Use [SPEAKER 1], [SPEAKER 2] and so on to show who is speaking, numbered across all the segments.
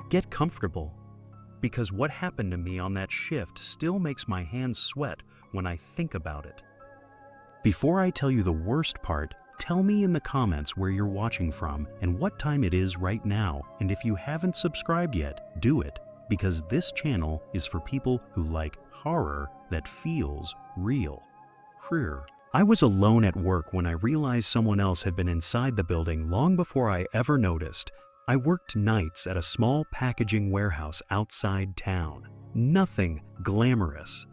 [SPEAKER 1] Get comfortable, because what happened to me on that shift still makes my hands sweat when I think about it. Before I tell you the worst part, tell me in the comments where you're watching from and what time it is right now, and if you haven't subscribed yet, do it, because this channel is for people who like horror that feels real. I was alone at work when I realized someone else had been inside the building long before I ever noticed. I worked nights at a small packaging warehouse outside town. Nothing glamorous.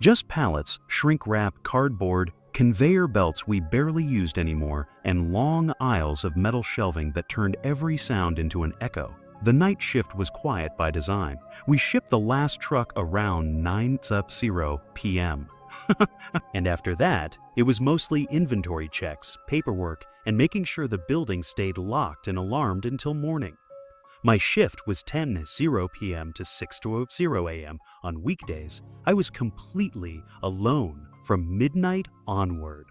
[SPEAKER 1] Just pallets, shrink wrap, cardboard, conveyor belts we barely used anymore, and long aisles of metal shelving that turned every sound into an echo. The night shift was quiet by design. We shipped the last truck around 9:00 p.m. And after that, it was mostly inventory checks, paperwork, and making sure the building stayed locked and alarmed until morning. My shift was 10:00 p.m. to 6:00 a.m. on weekdays. I was completely alone from midnight onward.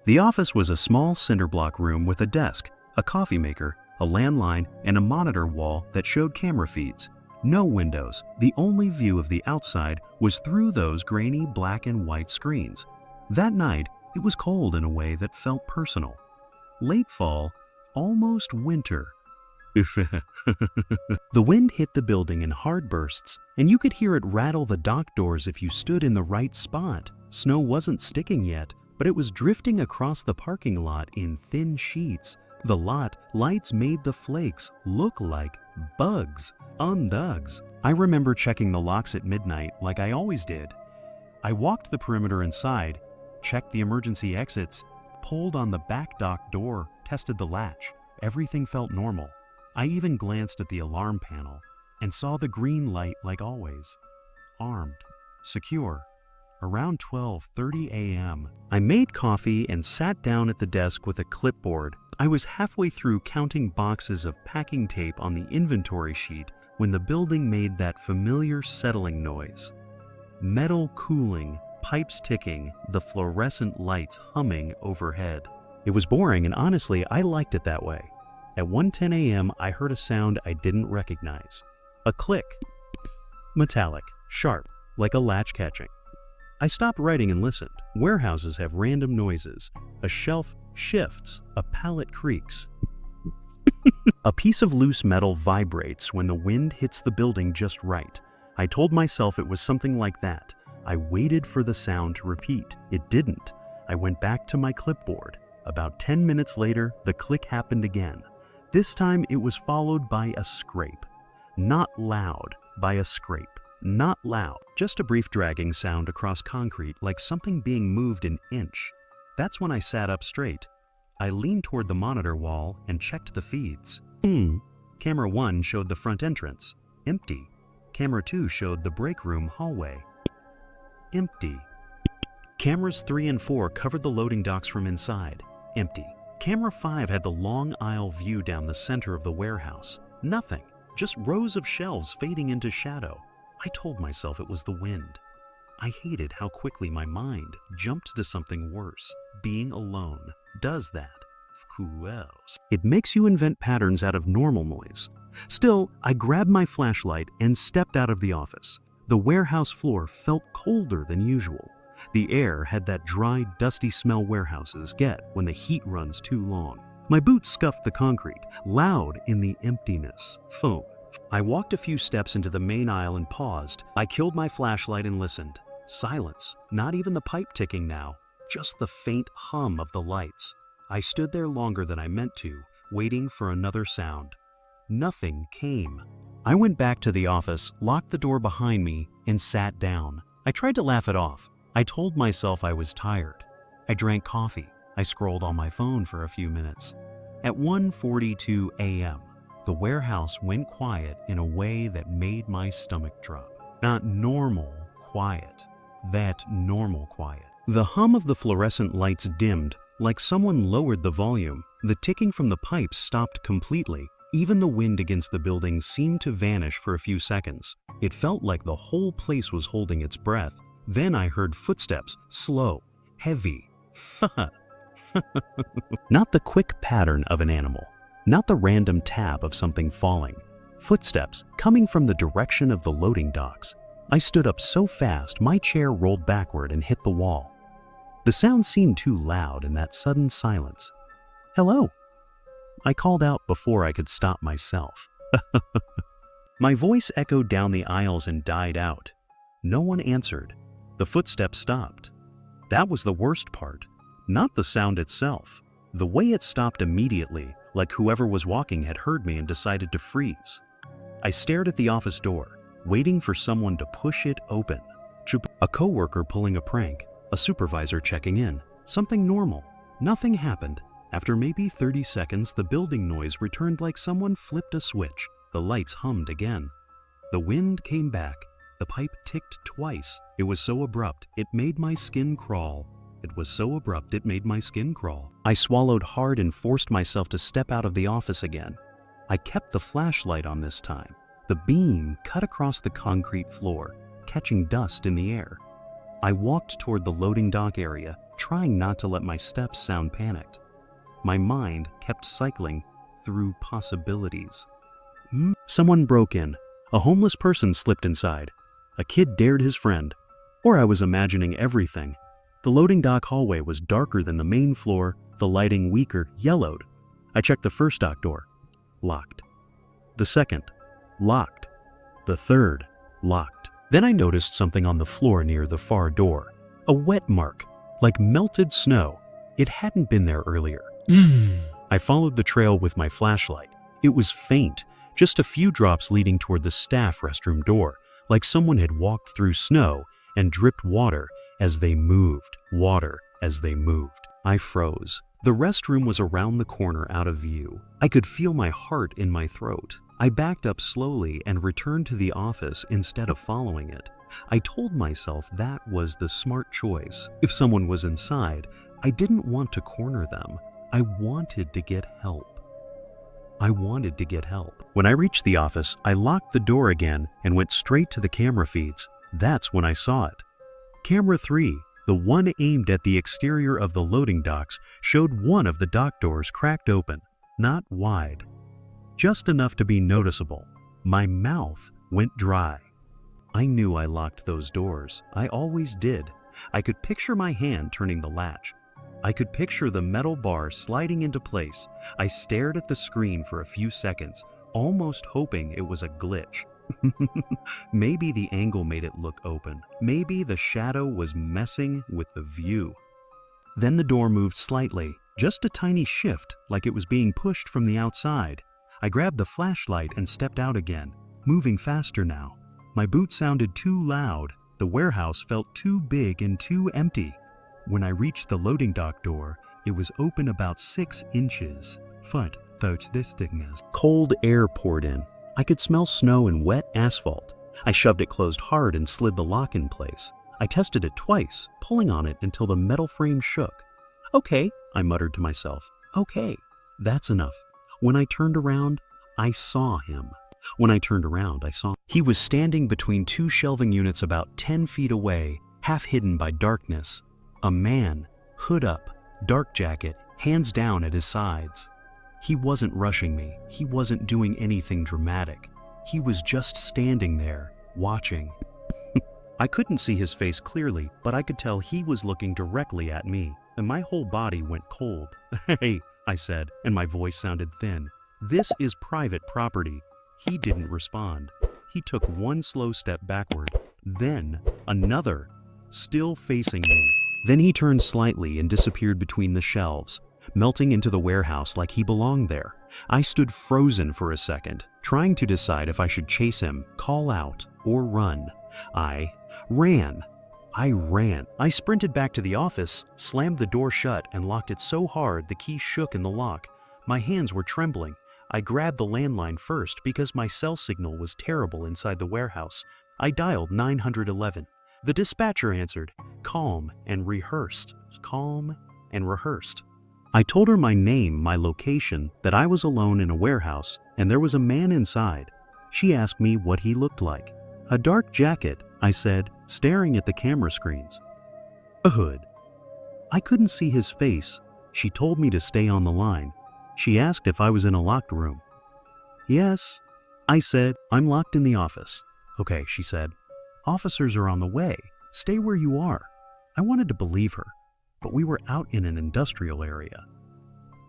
[SPEAKER 1] The office was a small cinder block room with a desk, a coffee maker, a landline, and a monitor wall that showed camera feeds. No windows. The only view of the outside was through those grainy black and white screens. That night, it was cold in a way that felt personal. Late fall, almost winter. The wind hit the building in hard bursts, and you could hear it rattle the dock doors if you stood in the right spot. Snow wasn't sticking yet, but it was drifting across the parking lot in thin sheets. The lot lights made the flakes look like bugs on nugs. I remember checking the locks at midnight like I always did. I walked the perimeter inside, checked the emergency exits, pulled on the back dock door, tested the latch. Everything felt normal. I even glanced at the alarm panel and saw the green light like always. Armed, secure. Around 12:30 a.m., I made coffee and sat down at the desk with a clipboard. I was halfway through counting boxes of packing tape on the inventory sheet when the building made that familiar settling noise. Metal cooling, pipes ticking, the fluorescent lights humming overhead. It was boring, and honestly, I liked it that way. At 1:10 a.m., I heard a sound I didn't recognize. A click. Metallic, sharp, like a latch catching. I stopped writing and listened. Warehouses have random noises. A shelf shifts, a pallet creaks. A piece of loose metal vibrates when the wind hits the building just right. I told myself it was something like that. I waited for the sound to repeat. It didn't. I went back to my clipboard. About 10 minutes later, the click happened again. This time it was followed by a scrape. Not loud, by a scrape. Not loud, just a brief dragging sound across concrete like something being moved an inch. That's when I sat up straight. I leaned toward the monitor wall and checked the feeds. Camera 1 showed the front entrance. Empty. Camera 2 showed the break room hallway. Empty. Cameras 3 and 4 covered the loading docks from inside. Empty. Camera 5 had the long aisle view down the center of the warehouse. Nothing. Just rows of shelves fading into shadow. I told myself it was the wind. I hated how quickly my mind jumped to something worse. Being alone does that. Who else? It makes you invent patterns out of normal noise. Still, I grabbed my flashlight and stepped out of the office. The warehouse floor felt colder than usual. The air had that dry, dusty smell warehouses get when the heat runs too long. My boots scuffed the concrete, loud in the emptiness. Foam. I walked a few steps into the main aisle and paused. I killed my flashlight and listened. Silence. Not even the pipe ticking now. Just the faint hum of the lights. I stood there longer than I meant to, waiting for another sound. Nothing came. I went back to the office, locked the door behind me, and sat down. I tried to laugh it off. I told myself I was tired. I drank coffee. I scrolled on my phone for a few minutes. At 1:42 a.m., the warehouse went quiet in a way that made my stomach drop. Not normal quiet. That normal quiet. The hum of the fluorescent lights dimmed, like someone lowered the volume. The ticking from the pipes stopped completely. Even the wind against the building seemed to vanish for a few seconds. It felt like the whole place was holding its breath. Then I heard footsteps, slow, heavy. Not the quick pattern of an animal. not the random tap of something falling. Footsteps coming from the direction of the loading docks. I stood up so fast my chair rolled backward and hit the wall. The sound seemed too loud in that sudden silence. "Hello," I called out before I could stop myself. My voice echoed down the aisles and died out. No one answered. The footsteps stopped. That was the worst part, not the sound itself. The way it stopped immediately, like whoever was walking had heard me and decided to freeze. I stared at the office door, waiting for someone to push it open. A coworker pulling a prank, a supervisor checking in, something normal. Nothing happened. After maybe 30 seconds, the building noise returned like someone flipped a switch. The lights hummed again. The wind came back. The pipe ticked twice. It was so abrupt, it made my skin crawl. It was so abrupt, it made my skin crawl. I swallowed hard and forced myself to step out of the office again. I kept the flashlight on this time. The beam cut across the concrete floor, catching dust in the air. I walked toward the loading dock area, trying not to let my steps sound panicked. My mind kept cycling through possibilities. Someone broke in. A homeless person slipped inside. A kid dared his friend. Or I was imagining everything. The loading dock hallway was darker than the main floor, the lighting weaker, yellowed. I checked the first dock door. Locked. The second. Locked. The third. Locked. Then I noticed something on the floor near the far door. A wet mark, like melted snow. It hadn't been there earlier. I followed the trail with my flashlight. It was faint, just a few drops leading toward the staff restroom door, like someone had walked through snow and dripped water as they moved. Water as they moved. I froze. The restroom was around the corner out of view. I could feel my heart in my throat. I backed up slowly and returned to the office instead of following it. I told myself that was the smart choice. If someone was inside, I didn't want to corner them. I wanted to get help. When I reached the office, I locked the door again and went straight to the camera feeds. That's when I saw it. Camera 3, the one aimed at the exterior of the loading docks, showed one of the dock doors cracked open, not wide, just enough to be noticeable. My mouth went dry. I knew I locked those doors. I always did. I could picture my hand turning the latch. I could picture the metal bar sliding into place. I stared at the screen for a few seconds, almost hoping it was a glitch. Maybe the angle made it look open. Maybe the shadow was messing with the view. Then the door moved slightly, just a tiny shift, like it was being pushed from the outside. I grabbed the flashlight and stepped out again, moving faster now. My boots sounded too loud. The warehouse felt too big and too empty. When I reached the loading dock door, it was open about 6 inches. Cold air poured in. I could smell snow and wet asphalt. I shoved it closed hard and slid the lock in place. I tested it twice, pulling on it until the metal frame shook. "Okay," I muttered to myself. "Okay, that's enough." When I turned around, I saw him. He was standing between 2 shelving units about 10 feet away, half hidden by darkness. A man, hood up, dark jacket, hands down at his sides. He wasn't rushing me. He wasn't doing anything dramatic. He was just standing there, watching. I couldn't see his face clearly, but I could tell he was looking directly at me, and my whole body went cold. "Hey," I said, and my voice sounded thin. "This is private property." He didn't respond. He took one slow step backward, then another, still facing me. Then he turned slightly and disappeared between the shelves, melting into the warehouse like he belonged there. I stood frozen for a second, trying to decide if I should chase him, call out, or run. I ran. I sprinted back to the office, slammed the door shut, and locked it so hard the key shook in the lock. My hands were trembling. I grabbed the landline first because my cell signal was terrible inside the warehouse. I dialed 911. The dispatcher answered, calm and rehearsed. I told her my name, my location, that I was alone in a warehouse, and there was a man inside. She asked me what he looked like. "A dark jacket," I said, staring at the camera screens. "A hood." I couldn't see his face. She told me to stay on the line. She asked if I was in a locked room. Yes, I said, I'm locked in the office. Okay, she said. Officers are on the way. Stay where you are. I wanted to believe her, but we were out in an industrial area.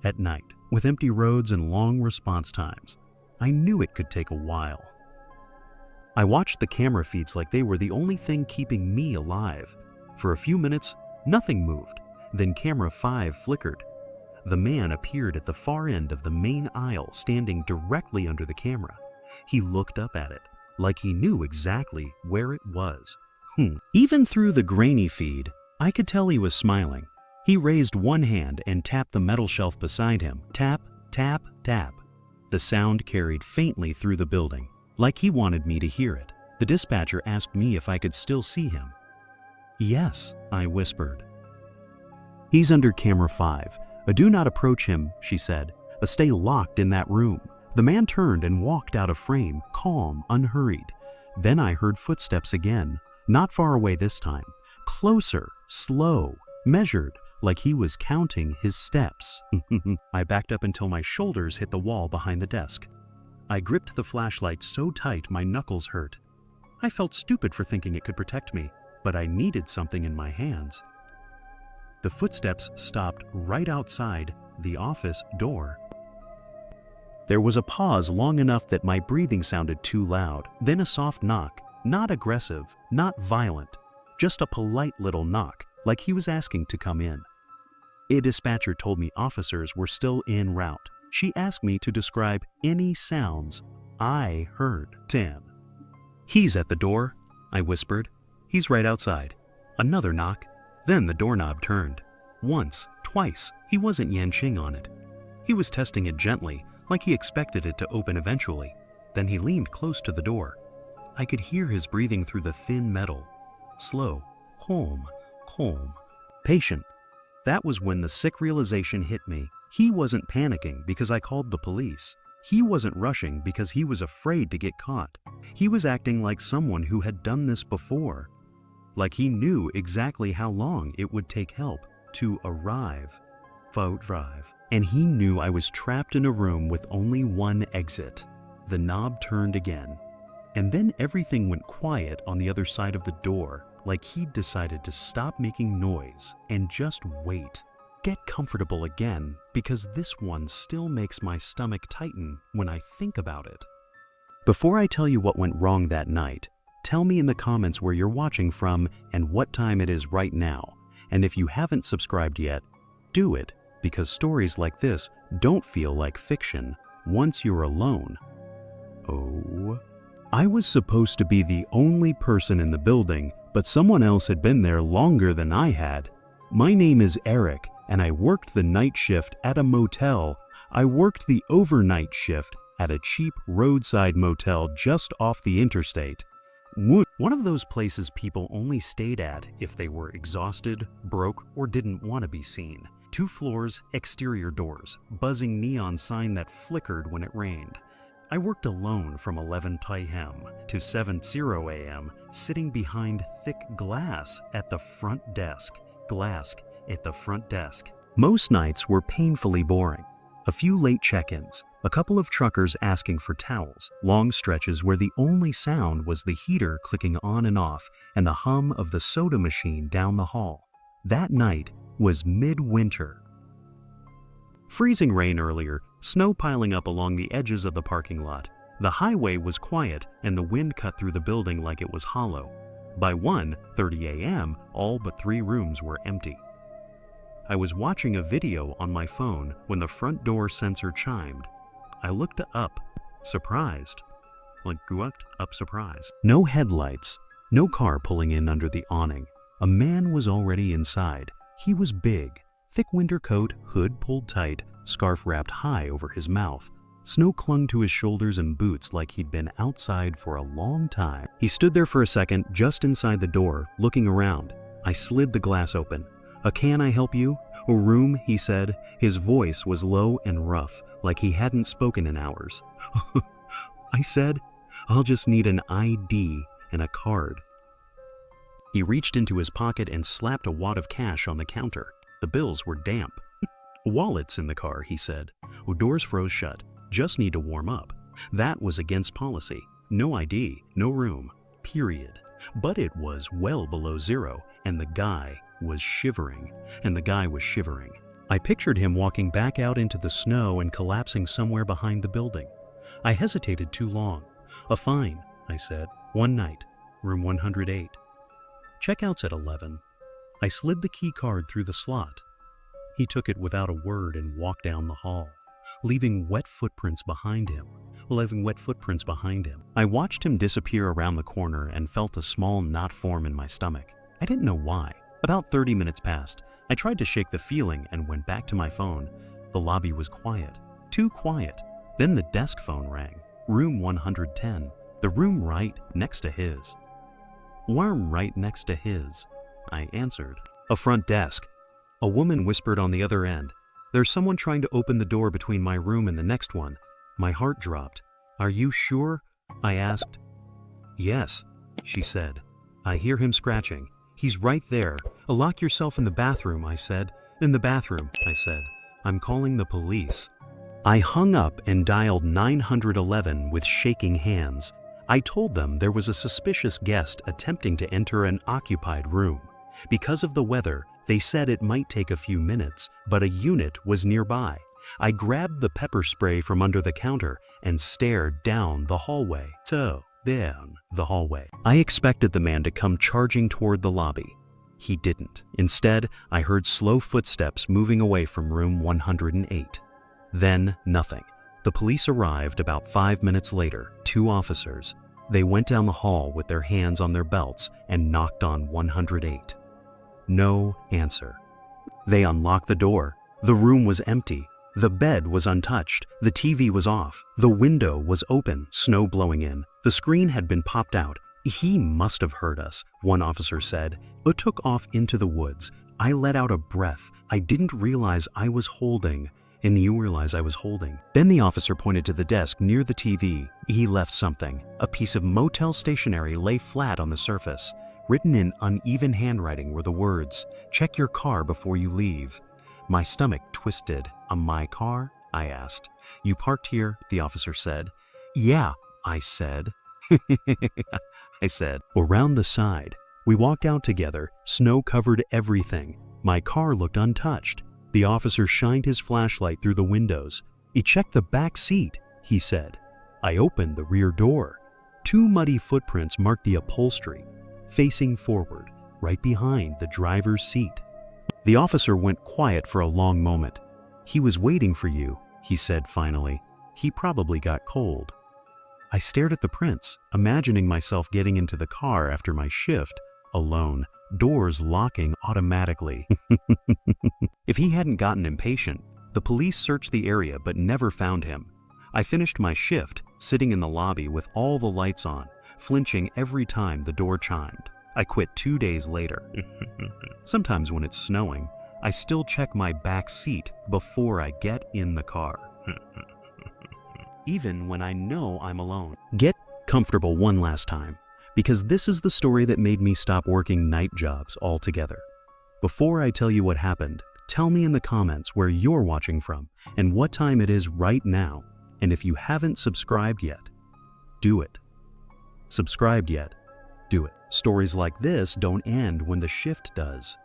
[SPEAKER 1] At night, with empty roads and long response times, I knew it could take a while. I watched the camera feeds like they were the only thing keeping me alive. For a few minutes, nothing moved. Then camera 5 flickered. The man appeared at the far end of the main aisle, standing directly under the camera. He looked up at it, like he knew exactly where it was. Even through the grainy feed, I could tell he was smiling. He raised one hand and tapped the metal shelf beside him. Tap, tap, tap. The sound carried faintly through the building, like he wanted me to hear it. The dispatcher asked me if I could still see him. Yes, I whispered. He's under camera 5. Do not approach him, she said, but stay locked in that room. The man turned and walked out of frame, calm, unhurried. Then I heard footsteps again, not far away this time. Closer, slow, measured, like he was counting his steps. I backed up until my shoulders hit the wall behind the desk. I gripped the flashlight so tight my knuckles hurt. I felt stupid for thinking it could protect me, but I needed something in my hands. The footsteps stopped right outside the office door. There was a pause long enough that my breathing sounded too loud, then a soft knock, not aggressive, not violent, just a polite little knock, like he was asking to come in. A dispatcher told me officers were still en route. She asked me to describe any sounds I heard. 10. He's at the door, I whispered. He's right outside. Another knock. Then the doorknob turned. Once, twice, he wasn't yanching on it. He was testing it gently, like he expected it to open eventually. Then he leaned close to the door. I could hear his breathing through the thin metal. Slow, calm, patient. That was when the sick realization hit me. He wasn't panicking because I called the police. He wasn't rushing because he was afraid to get caught. He was acting like someone who had done this before. Like he knew exactly how long it would take help to arrive. And he knew I was trapped in a room with only one exit. The knob turned again. And then everything went quiet on the other side of the door, like he'd decided to stop making noise and just wait. Get comfortable again, because this one still makes my stomach tighten when I think about it. Before I tell you what went wrong that night, tell me in the comments where you're watching from and what time it is right now. And if you haven't subscribed yet, do it, because stories like this don't feel like fiction once you're alone. Oh. I was supposed to be the only person in the building, but someone else had been there longer than I had. My name is Eric, and I worked the night shift at a motel. I worked the overnight shift at a cheap roadside motel just off the interstate. One of those places people only stayed at if they were exhausted, broke, or didn't want to be seen. 2 floors, exterior doors, buzzing neon sign that flickered when it rained. I worked alone from 11 p.m. to 7:00 a.m., sitting behind thick glass at the front desk. Most nights were painfully boring. A few late check-ins, a couple of truckers asking for towels, long stretches where the only sound was the heater clicking on and off and the hum of the soda machine down the hall. That night was midwinter. Freezing rain earlier, snow piling up along the edges of the parking lot. The highway was quiet and the wind cut through the building like it was hollow. By 1:30 a.m., all but 3 rooms were empty. I was watching a video on my phone when the front door sensor chimed. I looked up, surprised. No headlights, no car pulling in under the awning. A man was already inside. He was big, thick winter coat, hood pulled tight, scarf wrapped high over his mouth. Snow clung to his shoulders and boots like he'd been outside for a long time. He stood there for a second just inside the door, looking around. I slid the glass open. Can I help you? A room, he said. His voice was low and rough, like he hadn't spoken in hours. I said, I'll just need an ID and a card. He reached into his pocket and slapped a wad of cash on the counter. The bills were damp. Wallets in the car, he said. Doors froze shut. Just need to warm up. That was against policy. No ID, no room. Period. But it was well below zero, and the guy was shivering. I pictured him walking back out into the snow and collapsing somewhere behind the building. I hesitated too long. A fine, I said. One night. Room 108. Checkout's at 11. I slid the key card through the slot. He took it without a word and walked down the hall, leaving wet footprints behind him. I watched him disappear around the corner and felt a small knot form in my stomach. I didn't know why. About 30 minutes passed. I tried to shake the feeling and went back to my phone. The lobby was quiet. Too quiet. Then the desk phone rang. Room 110. The room right next to his. Worm right next to his. I answered. A front desk. A woman whispered on the other end. There's someone trying to open the door between my room and the next one. My heart dropped. Are you sure? I asked. Yes, she said. I hear him scratching. He's right there. Lock yourself in the bathroom, I said. In the bathroom, I said. I'm calling the police. I hung up and dialed 911 with shaking hands. I told them there was a suspicious guest attempting to enter an occupied room. Because of the weather, they said it might take a few minutes, but a unit was nearby. I grabbed the pepper spray from under the counter and stared down the hallway. I expected the man to come charging toward the lobby. He didn't. Instead, I heard slow footsteps moving away from room 108. Then, nothing. The police arrived about 5 minutes later, 2 officers. They went down the hall with their hands on their belts and knocked on 108. No answer. They unlocked the door. The room was empty. The bed was untouched. The TV was off. The window was open, snow blowing in. The screen had been popped out. He must have heard us, one officer said. It took off into the woods. I let out a breath. I didn't realize I was holding. And you realize I was holding. Then the officer pointed to the desk near the TV. He left something. A piece of motel stationery lay flat on the surface. Written in uneven handwriting were the words, "Check your car before you leave." My stomach twisted. My car? I asked. You parked here? The officer said. Yeah, I said. Around the side. We walked out together. Snow covered everything. My car looked untouched. The officer shined his flashlight through the windows. He checked the back seat, he said. I opened the rear door. 2 muddy footprints marked the upholstery, facing forward, right behind the driver's seat. The officer went quiet for a long moment. He was waiting for you, he said finally. He probably got cold. I stared at the prints, imagining myself getting into the car after my shift, alone, doors locking automatically. If he hadn't gotten impatient, the police searched the area but never found him. I finished my shift, sitting in the lobby with all the lights on, flinching every time the door chimed. I quit 2 days later. Sometimes when it's snowing, I still check my back seat before I get in the car. Even when I know I'm alone. Get comfortable one last time, because this is the story that made me stop working night jobs altogether. Before I tell you what happened, tell me in the comments where you're watching from and what time it is right now. And if you haven't subscribed yet, do it. Subscribed yet? Do it. Stories like this don't end when the shift does.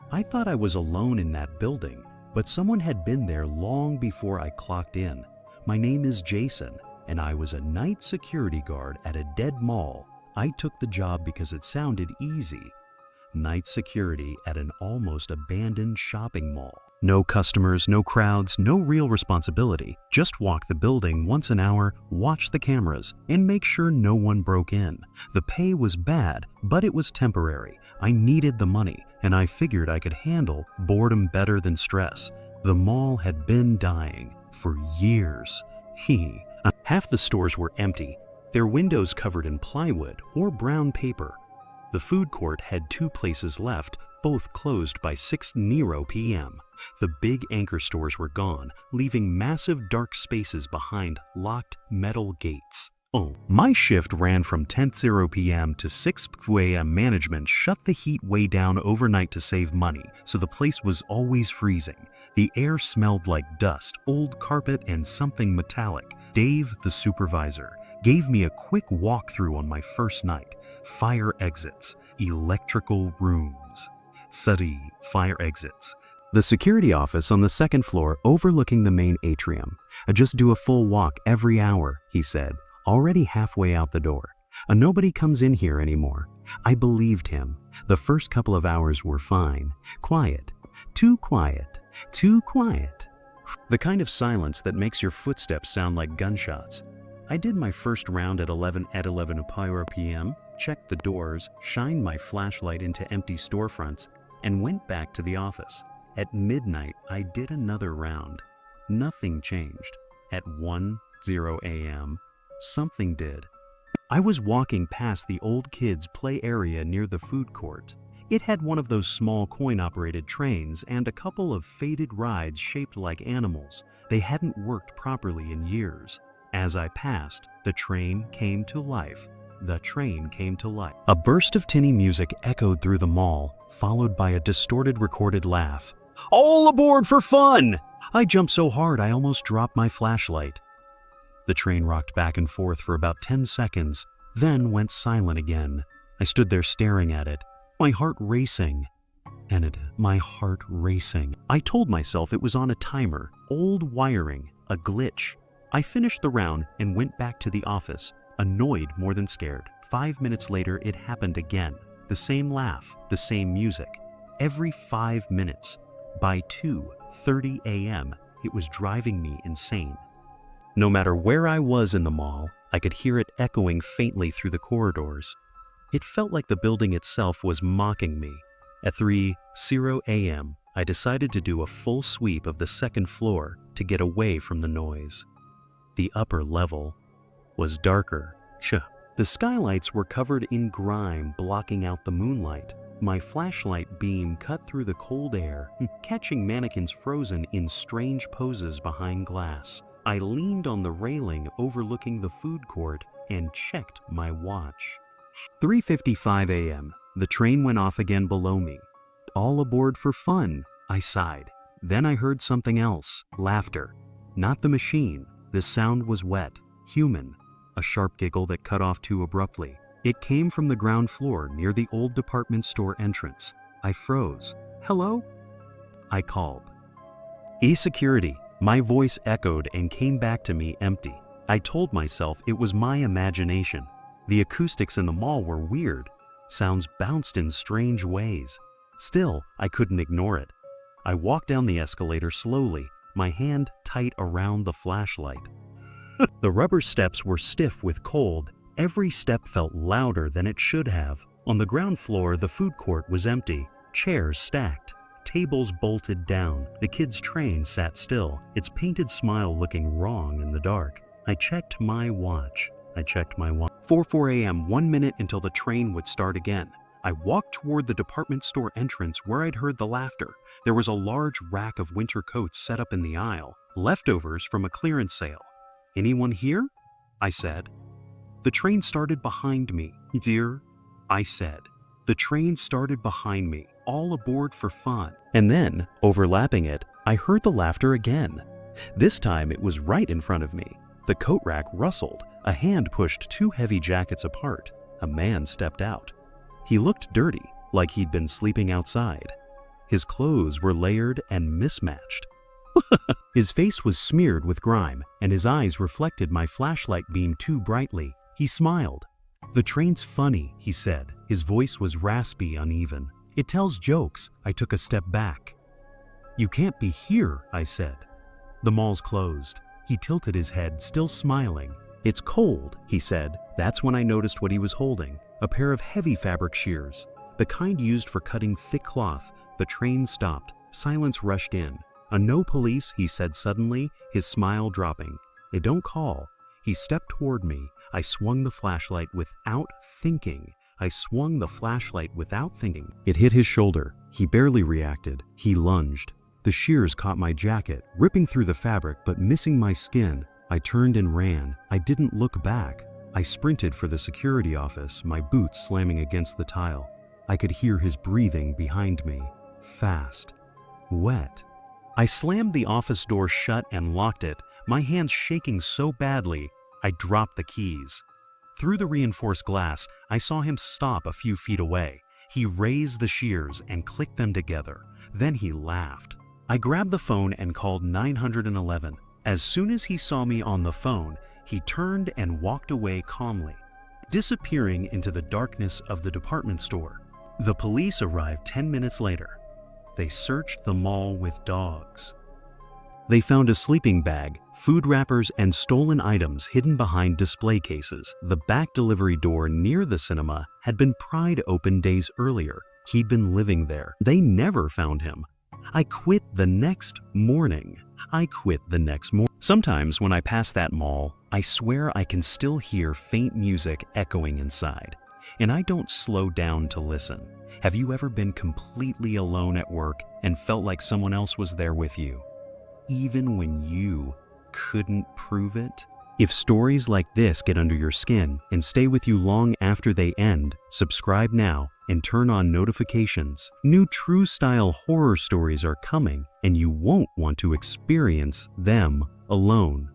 [SPEAKER 1] I thought I was alone in that building, but someone had been there long before I clocked in. My name is Jason, and I was a night security guard at a dead mall. I took the job because it sounded easy. Night security at an almost abandoned shopping mall. No customers, no crowds, no real responsibility. Just walk the building once an hour, watch the cameras, and make sure no one broke in. The pay was bad, but it was temporary. I needed the money, and I figured I could handle boredom better than stress. The mall had been dying for years. Half the stores were empty, their windows covered in plywood or brown paper. The food court had 2 places left, both closed by 6:00 p.m. The big anchor stores were gone, leaving massive dark spaces behind locked metal gates. Oh, my shift ran from 10:00 p.m. to 6 a.m. Management shut the heat way down overnight to save money, so the place was always freezing. The air smelled like dust, old carpet, and something metallic. Dave, the supervisor, gave me a quick walkthrough on my first night. Fire exits, electrical rooms. Study, fire exits. The security office on the second floor overlooking the main atrium. I just do a full walk every hour, he said, already halfway out the door. Nobody comes in here anymore. I believed him. The first couple of hours were fine. Quiet. Too quiet. Too quiet. The kind of silence that makes your footsteps sound like gunshots. I did my first round at 11 p.m., checked the doors, shined my flashlight into empty storefronts, and went back to the office. At midnight, I did another round. Nothing changed. At 1:00 a.m., something did. I was walking past the old kids' play area near the food court. It had one of those small coin-operated trains and a couple of faded rides shaped like animals. They hadn't worked properly in years. As I passed, the train came to life. The train came to life. A burst of tinny music echoed through the mall, followed by a distorted recorded laugh. All aboard for fun! I jumped so hard I almost dropped my flashlight. The train rocked back and forth for about 10 seconds, then went silent again. I stood there staring at it, my heart racing. My heart racing. I told myself it was on a timer, old wiring, a glitch. I finished the round and went back to the office, annoyed more than scared. 5 minutes later, it happened again. The same laugh, the same music. Every 5 minutes. By 2:30 a.m., it was driving me insane. No matter where I was in the mall, I could hear it echoing faintly through the corridors. It felt like the building itself was mocking me. At 3:00 a.m., I decided to do a full sweep of the second floor to get away from the noise. The upper level was darker. The skylights were covered in grime, blocking out the moonlight. My flashlight beam cut through the cold air, catching mannequins frozen in strange poses behind glass. I leaned on the railing overlooking the food court and checked my watch. 3:55 a.m. The train went off again below me. All aboard for fun, I sighed. Then I heard something else, laughter. Not the machine. The sound was wet, human. A sharp giggle that cut off too abruptly. It came from the ground floor near the old department store entrance. I froze. Hello? I called. E-security. My voice echoed and came back to me empty. I told myself it was my imagination. The acoustics in the mall were weird. Sounds bounced in strange ways. Still, I couldn't ignore it. I walked down the escalator slowly, my hand tight around the flashlight. The rubber steps were stiff with cold. Every step felt louder than it should have. On the ground floor, the food court was empty, chairs stacked, tables bolted down. The kids' train sat still, its painted smile looking wrong in the dark. I checked my watch. 4:04 a.m., 1 minute until the train would start again. I walked toward the department store entrance where I'd heard the laughter. There was a large rack of winter coats set up in the aisle, leftovers from a clearance sale. Anyone here? I said. The train started behind me. Dear, I said. The train started behind me, all aboard for fun. And then, overlapping it, I heard the laughter again. This time it was right in front of me. The coat rack rustled. A hand pushed two heavy jackets apart. A man stepped out. He looked dirty, like he'd been sleeping outside. His clothes were layered and mismatched. His face was smeared with grime, and his eyes reflected my flashlight beam too brightly. He smiled. The train's funny, he said. His voice was raspy, uneven. It tells jokes. I took a step back. You can't be here, I said. The mall's closed. He tilted his head, still smiling. It's cold, he said. That's when I noticed what he was holding. A pair of heavy fabric shears, the kind used for cutting thick cloth. The train stopped. Silence rushed in. No police, he said suddenly, his smile dropping. They don't call. He stepped toward me. I swung the flashlight without thinking. It hit his shoulder. He barely reacted. He lunged. The shears caught my jacket, ripping through the fabric but missing my skin. I turned and ran. I didn't look back. I sprinted for the security office, my boots slamming against the tile. I could hear his breathing behind me, fast, wet. I slammed the office door shut and locked it, my hands shaking so badly, I dropped the keys. Through the reinforced glass, I saw him stop a few feet away. He raised the shears and clicked them together. Then he laughed. I grabbed the phone and called 911. As soon as he saw me on the phone, he turned and walked away calmly, disappearing into the darkness of the department store. The police arrived 10 minutes later. They searched the mall with dogs. They found a sleeping bag, food wrappers, and stolen items hidden behind display cases. The back delivery door near the cinema had been pried open days earlier. He'd been living there. They never found him. I quit the next morning. Sometimes when I pass that mall, I swear I can still hear faint music echoing inside, and I don't slow down to listen. Have you ever been completely alone at work and felt like someone else was there with you, even when you couldn't prove it? If stories like this get under your skin and stay with you long after they end, subscribe now and turn on notifications. New true-style horror stories are coming, and you won't want to experience them alone.